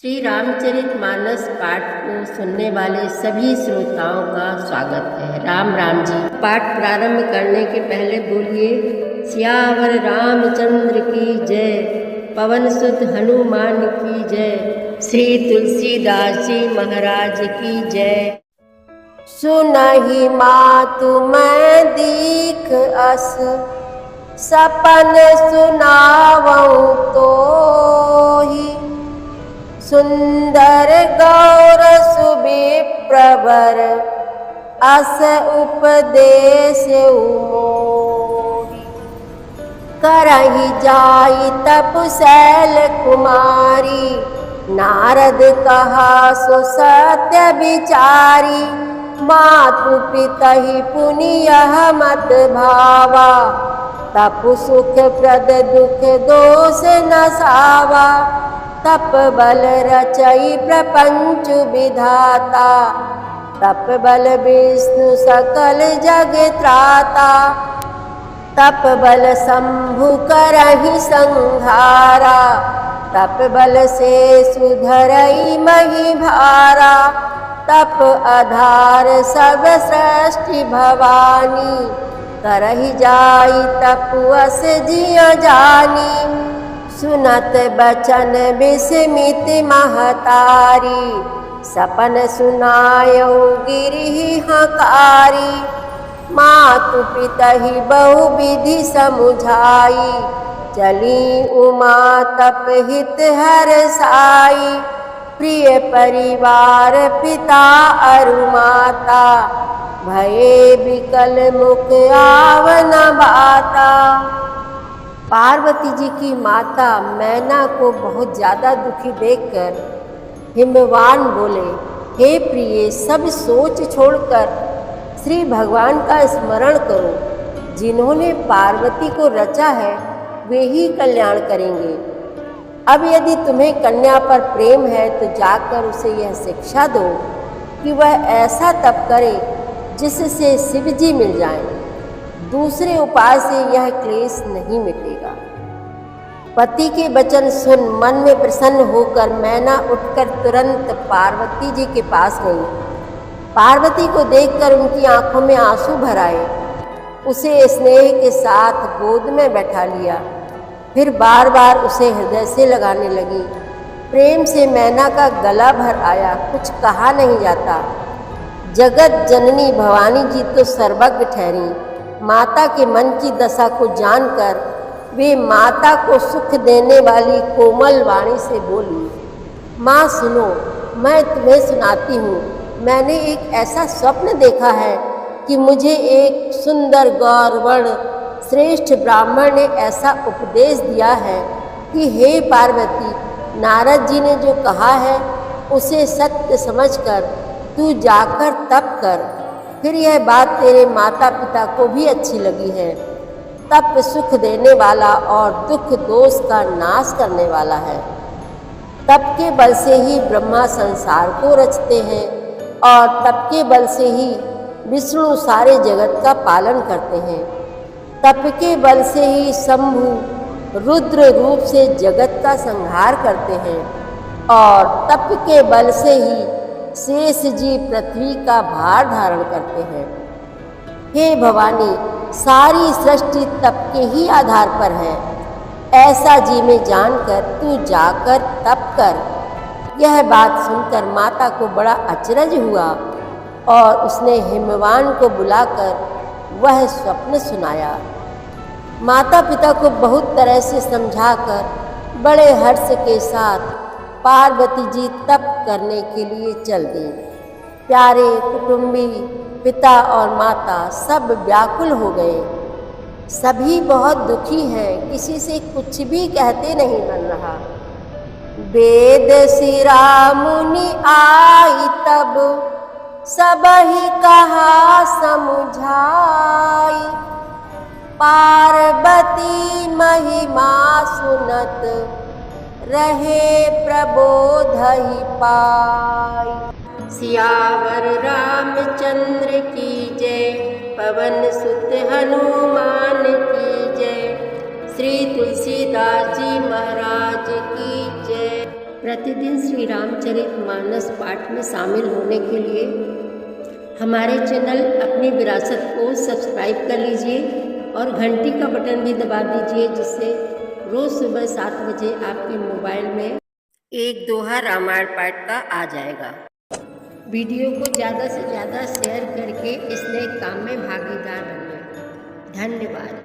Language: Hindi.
श्री रामचरितमानस पाठ को सुनने वाले सभी श्रोताओं का स्वागत है। राम राम जी। पाठ प्रारंभ करने के पहले बोलिए सियावर रामचंद्र की जय, पवन सुत हनुमान की जय, श्री तुलसीदास जी महाराज की जय। सुनहि मातु मैं दीख अस, सपन सुनावऊं तोहि, सुंदर गौर सुविप्रवर अस उपदेश मोहि। करहि जाई तपशैल कुमारी, नारद कहा सो सत्य विचारी। मातु पितहि पुनि यह मत भावा, तपु सुख प्रद दुख दोष न सावा। तप बल रचई प्रपंच विधाता, तप बल विष्णु सकल जग त्राता। तप बल शंभु करहि संहारा, तप बल से सुधरई मही भारा। तप आधार सब सृष्टि भवानी, करहि जाई तपवस जिय जानी। सुनत बचन विस्मित महतारी, सपन सुनायो गिरि हकारी। मातु पितहि बहु विधि समुझाई, चली उमा तप हित हर साई। प्रिय परिवार पिता अरु माता, भये विकल मुख आवन बाता। पार्वती जी की माता मैना को बहुत ज़्यादा दुखी देखकर हिमवान बोले, हे प्रिय, सब सोच छोड़कर श्री भगवान का स्मरण करो। जिन्होंने पार्वती को रचा है वे ही कल्याण करेंगे। अब यदि तुम्हें कन्या पर प्रेम है तो जाकर उसे यह शिक्षा दो कि वह ऐसा तप करे जिससे शिव जी मिल जाएं। दूसरे उपाय से यह क्लेश नहीं मिटेगा। पति के वचन सुन मन में प्रसन्न होकर मैना उठकर तुरंत पार्वती जी के पास गई। पार्वती को देखकर उनकी आंखों में आंसू भर आए। उसे स्नेह के साथ गोद में बैठा लिया, फिर बार बार उसे हृदय से लगाने लगी। प्रेम से मैना का गला भर आया, कुछ कहा नहीं जाता। जगत जननी भवानी जी तो सर्वज्ञ ठहरी। माता के मन की दशा को जानकर वे माता को सुख देने वाली कोमल वाणी से बोली, माँ सुनो, मैं तुम्हें सुनाती हूँ। मैंने एक ऐसा स्वप्न देखा है कि मुझे एक सुंदर गौरवर्ण श्रेष्ठ ब्राह्मण ने ऐसा उपदेश दिया है कि हे पार्वती, नारद जी ने जो कहा है उसे सत्य समझकर तू जाकर तप कर। फिर यह बात तेरे माता पिता को भी अच्छी लगी है। तप सुख देने वाला और दुख दोष का नाश करने वाला है। तप के बल से ही ब्रह्मा संसार को रचते हैं और तप के बल से ही विष्णु सारे जगत का पालन करते हैं। तप के बल से ही शंभु रुद्र रूप से जगत का संहार करते हैं और तप के बल से ही शेष जी पृथ्वी का भार धारण करते हैं। हे भवानी, सारी सृष्टि तप के ही आधार पर है। ऐसा जी में जानकर तू जाकर तप कर। यह बात सुनकर माता को बड़ा अचरज हुआ और उसने हिमवान को बुलाकर वह स्वप्न सुनाया। माता पिता को बहुत तरह से समझाकर बड़े हर्ष के साथ पार्वती जी तप करने के लिए चल दी। प्यारे कुटुंबी पिता और माता सब व्याकुल हो गए। सभी बहुत दुखी हैं, किसी से कुछ भी कहते नहीं बन रहा। वेद शिरा मुनि आई तब, सब ही कहा समुझाई। पार्वती महिमा सुनत, रहे प्रबोधहि पाई। सियावर रामचंद्र की जय, पवन सुत हनुमान की जय, श्री तुलसीदास जी महाराज की जय। प्रतिदिन श्री रामचरितमानस पाठ में शामिल होने के लिए हमारे चैनल अपनी विरासत को सब्सक्राइब कर लीजिए और घंटी का बटन भी दबा दीजिए, जिससे रोज़ सुबह 7 बजे आपके मोबाइल में एक दोहा रामायण पाठ का आ जाएगा। वीडियो को ज़्यादा से ज़्यादा शेयर करके इस नए काम में भागीदार बनिए। धन्यवाद।